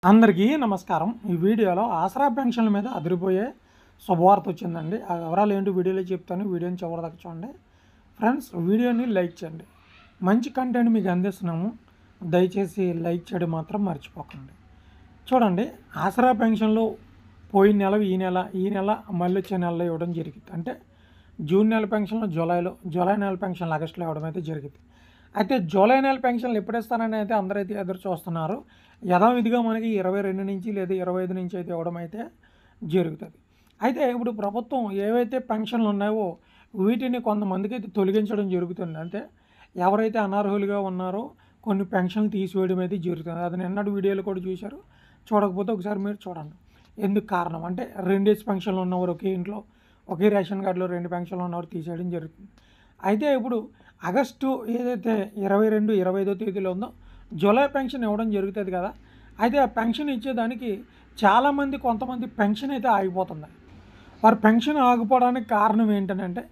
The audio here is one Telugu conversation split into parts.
అందరికీ నమస్కారం. ఈ వీడియోలో ఆసరా పెన్షన్ల మీద అదిరిపోయే శుభవార్త వచ్చిందండి. ఆ వివరాలు ఏంటో వీడియోలో చెప్తాను. వీడియోని చివరిదాకా చూడండి. ఫ్రెండ్స్, వీడియోని లైక్ చేయండి. మంచి కంటెంట్ మీకు అందిస్తున్నాము. దయచేసి లైక్ చేయడం మాత్రం మర్చిపోకండి. చూడండి, ఆసరా పెన్షన్లు పోయిన నెల ఈ నెల మళ్ళీ వచ్చే నెలలో ఇవ్వడం జరిగింది. అంటే జూన్ నెల పెన్షన్లు జూలై నెల పెన్షన్లు ఆగస్టులో ఇవ్వడం అయితే జరిగింది. అయితే జూలై నెల పెన్షన్లు ఎప్పుడు ఇస్తారని అయితే అందరైతే ఎదురు చూస్తున్నారు. యథావిధిగా మనకి 22 నుంచి లేదా 25 నుంచి అయితే ఇవ్వడం అయితే జరుగుతుంది. అయితే ఇప్పుడు ప్రభుత్వం ఏవైతే పెన్షన్లు ఉన్నాయో వీటిని కొంతమందికి అయితే తొలగించడం జరుగుతుంది. అంటే ఎవరైతే అనర్హులుగా ఉన్నారో కొన్ని పెన్షన్లు తీసివేయడం అయితే జరుగుతుంది. అది నిన్నటి వీడియోలో కూడా చూశారు. చూడకపోతే ఒకసారి మీరు చూడండి. ఎందుకు కారణం అంటే 2 పెన్షన్లు ఉన్నవారు ఒకే ఇంట్లో ఒకే రేషన్ కార్డులో 2 పెన్షన్లు ఉన్నవారు తీసేయడం జరుగుతుంది. అయితే ఇప్పుడు ఆగస్టు ఏదైతే 22, 25 తేదీలో ఉందో జూలై పెన్షన్ ఇవ్వడం జరుగుతుంది కదా. అయితే ఆ పెన్షన్ ఇచ్చేదానికి కొంతమంది పెన్షన్ అయితే ఆగిపోతుంది. వారి పెన్షన్ ఆగిపోవడానికి కారణం ఏంటంటే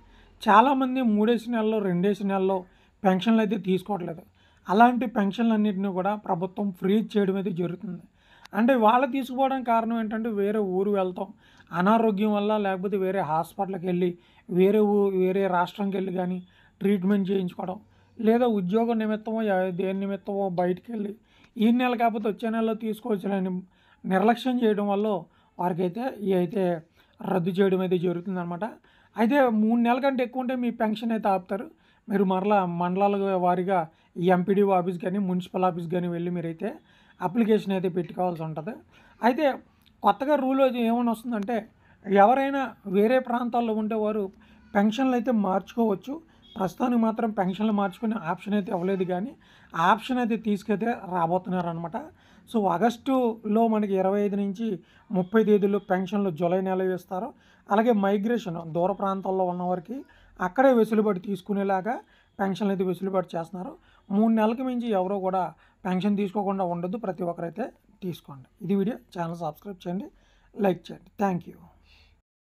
చాలామంది 3 నెలల్లో 2 నెలల్లో పెన్షన్లు అయితే తీసుకోవట్లేదు. అలాంటి పెన్షన్లన్నింటినీ కూడా ప్రభుత్వం ఫ్రీజ్ చేయడం అయితే జరుగుతుంది. అంటే వాళ్ళు తీసుకుపోవడానికి కారణం ఏంటంటే వేరే ఊరు వెళ్తాం, అనారోగ్యం వల్ల, లేకపోతే వేరే హాస్పిటల్కి వెళ్ళి వేరే రాష్ట్రంకి వెళ్ళి కానీ ట్రీట్మెంట్ చేయించుకోవడం, లేదా ఉద్యోగ నిమిత్తమో దేని నిమిత్తమో బయటికి వెళ్ళి ఈ నెల కాకపోతే వచ్చే నెలలో తీసుకోవచ్చులని నిర్లక్ష్యం చేయడం వల్ల వారికైతే అయితే రద్దు చేయడం అయితే జరుగుతుందన్నమాట. అయితే 3 నెలల కంటే ఎక్కువ ఉంటే మీ పెన్షన్ అయితే ఆపుతారు. మీరు మరలా మండలాల వారీగా ఎంపీడీఓ ఆఫీస్ కానీ మున్సిపల్ ఆఫీస్ కానీ వెళ్ళి మీరైతే అప్లికేషన్ అయితే పెట్టుకోవాల్సి ఉంటుంది. అయితే కొత్తగా రూల్ ఏమైనా వస్తుందంటే ఎవరైనా వేరే ప్రాంతాల్లో ఉంటే వారు పెన్షన్లు అయితే మార్చుకోవచ్చు. ప్రస్తుతానికి మాత్రం పెన్షన్లు మార్చుకునే ఆప్షన్ అయితే ఇవ్వలేదు, కానీ ఆ ఆప్షన్ అయితే తీసుకైతే రాబోతున్నారనమాట. సో ఆగస్టులో మనకి 25 నుంచి 30 తేదీలో పెన్షన్లు జూలై నెల ఇస్తారు. అలాగే మైగ్రేషన్ దూర ప్రాంతాల్లో ఉన్నవారికి అక్కడే వెసులుబాటు తీసుకునేలాగా పెన్షన్లు అయితే వెసులుబాటు చేస్తున్నారు. 3 నెలలకు మించి ఎవరో కూడా పెన్షన్ తీసుకోకుండా ఉండొద్దు. ప్రతి ఒక్కరైతే తీసుకోండి. ఇది వీడియో. ఛానల్ సబ్స్క్రైబ్ చేయండి, లైక్ చేయండి. Thank you.